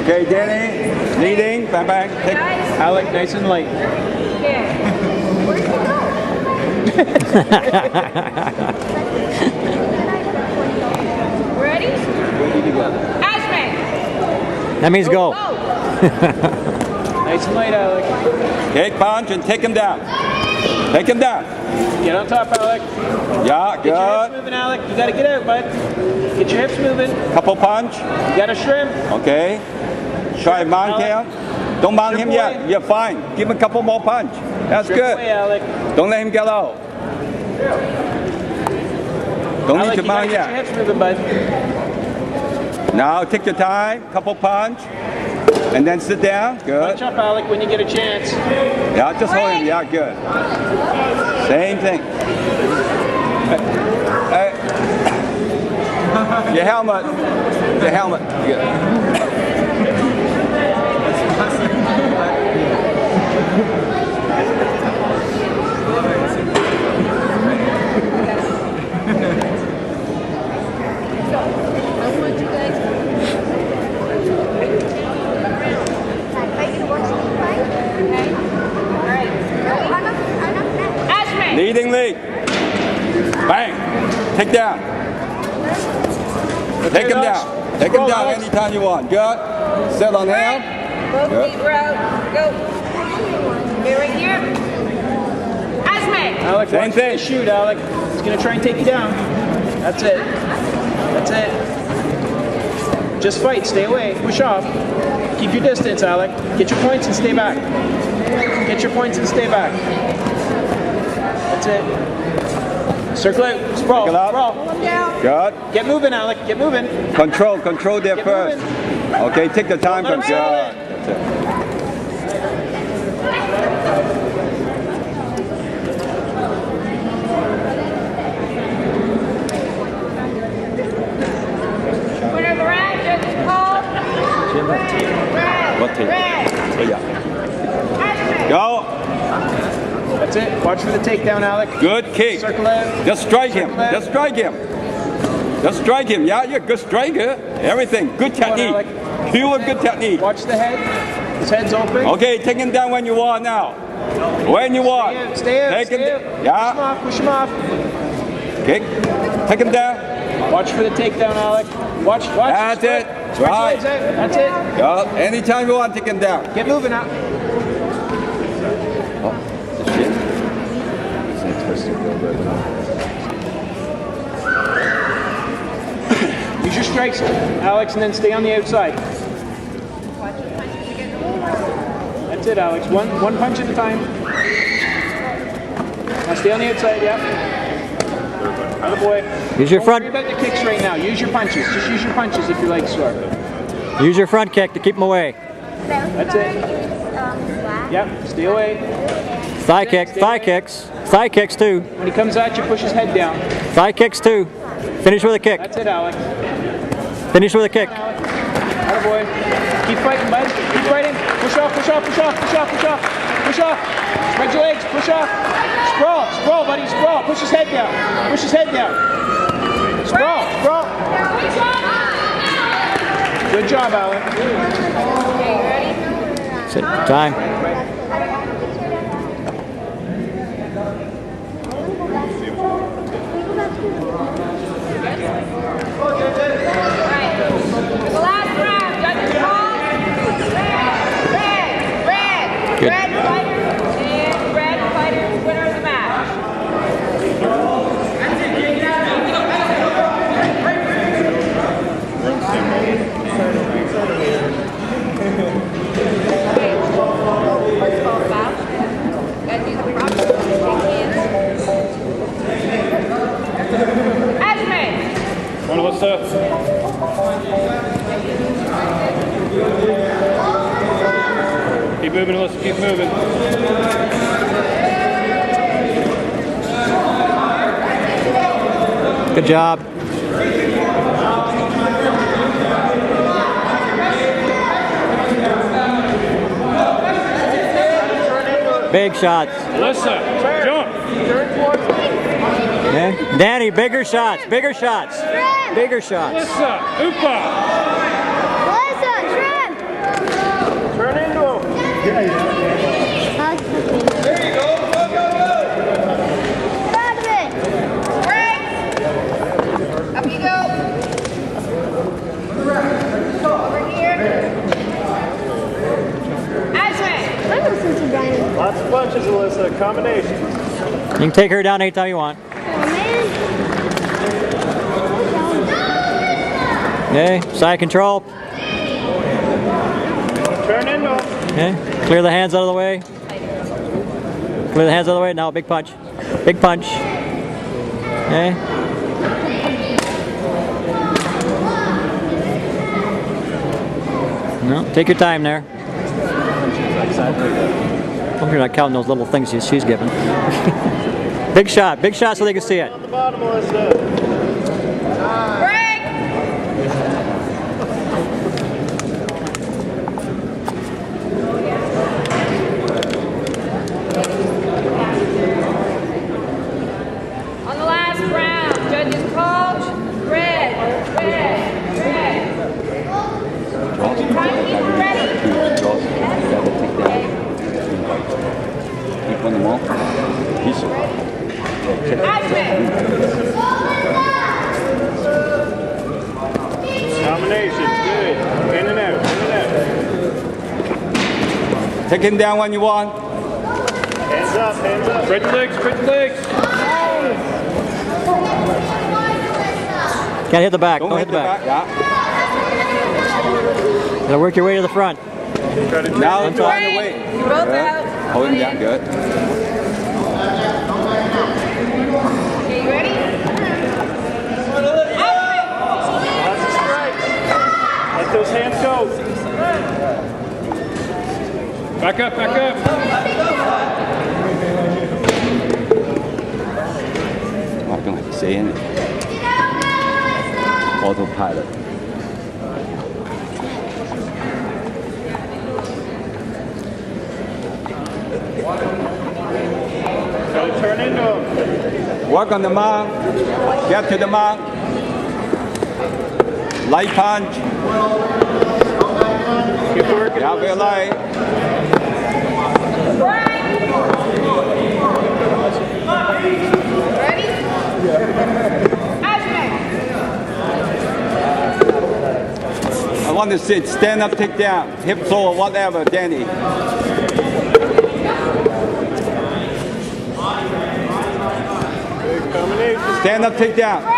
Okay, Danny, leading, bang bang. Take Alec, nice and light. Where'd you go? Ready? Ready to go. Ashman! That means go. Nice and light, Alec. Take punch and take him down. Take him down. Get on top, Alec. Yeah, Get your hips good. moving, Alec. You gotta get out, bud. Get your hips moving. Couple punch. You gotta shrimp. Okay. Try mount him. Don't mount him Shrimp yet. away. You're fine. Give him a couple more punch. That's Shrimp good. away, Alec. Don't let him get out. Don't Alec, need to you gotta mount get your yet. hips moving, bud. Now take your time. Couple punch. And then sit down. Good. Punch up, Alec, when you get a chance. Yeah, just hold him. Yeah, good. Same thing. Hey. Your helmet. Your helmet. Good. Leading lead. Bang. Take down. Take him down. Take him down anytime you want. Good. Sit on him. Both feet route. Go. Okay, right here. Ashman! Alec, Same watch thing. the shoot, Alec. He's gonna try and take you down. That's it. That's it. Just fight. Stay away. Push off. Keep your distance, Alec. Get your points and stay back. Get your points and stay back. That's it. Circle out. Sprawl. Circle out. Sprawl. Good. Get moving, Alec. Get moving. Control there Get first. Okay, take the time. Don't Good. let him That's it. Winner of the round, judges call. What team? Red. Oh, yeah. Ashman! Go. That's it. Watch for the takedown, Alec. Good kick. Circle out. Just strike him. Circle out. Just strike him. Just strike him. Yeah, you're a good striker. Everything. Good technique. Alec. You a good technique. Watch the head. His head's open. Okay, take him down when you want now. When you want. Stay out. Take Stay him. out. Yeah. Push him off. Kick. Take him down. Watch for the takedown, Alec. Watch. That's Spread. it. Spread your Right. legs out. That's it. Yeah. Anytime you want, take him down. Get moving out. Oh, shit. Use your strikes, Alex, and then stay on the outside. That's it, Alex. One punch at a time. Now stay on the outside, yeah. Attaboy. Use your Don't front. worry about the kicks right now. Use your punches. Just use your punches if your legs sore. Use your front kick to keep him away. That's it. Yep, stay away. Thigh kick. Thigh kicks. Thigh kicks too. When he comes at you, push his head down. Thigh kicks too. Finish with a kick. That's it, Alex. Finish with a kick. Attaboy. Keep fighting, bud. Keep fighting. Push off, push off, push off, push off, push off. Push off. Spread your legs. Push off. Sprawl. Sprawl, buddy. Sprawl. Push his head down. Push his head down. Sprawl. Sprawl. Good job, Alec. That's it. Time. The last round, judges call. Red. Good. Red fighter. And red fighter is winner of the match. First of all, foul. Gotta do the proper Ashman! One of us, sir. Keep moving, Alyssa. Keep moving. Good job. Big shots. Alyssa, jump. Okay. Danny, bigger shots. Bigger shots. Bigger shots. Alyssa, Upa. Alyssa, trim! Up you go. Over here. Ashman. Lots of punches, Alyssa. Combinations. You can take her down anytime you want. Okay, side control. Turn into him. Okay, clear the hands out of the way. Clear the hands out of the way. Now big punch. Big punch. Okay. No, take your time there. Hope you're not counting those little things she's giving. Big shot so they can see it. On the bottom, Alyssa. Break. On the last round, judges called red. Try to keep it ready. Keep on them all. Jitsu. Combinations, good. In and out, in and out. Take him down when you want. Hands up, hands up. Spread your legs, spread your legs. Can't hit the back. Don't Don't hit the back. Yeah. Gotta work your way to the front. Now try to wait. Both Good. out. Hold him down. Good. Okay, you ready? Lots of strikes. Let those hands go. Back up, back up. I don't have to say anything. Autopilot. So turn into him. Work on the mount. Get to the mount. Light punch. Keep working. Yeah, very light. Ready? Ashman. I want to sit. Stand up, take down. Hip floor, whatever, Danny. Good combination. Stand up, take down.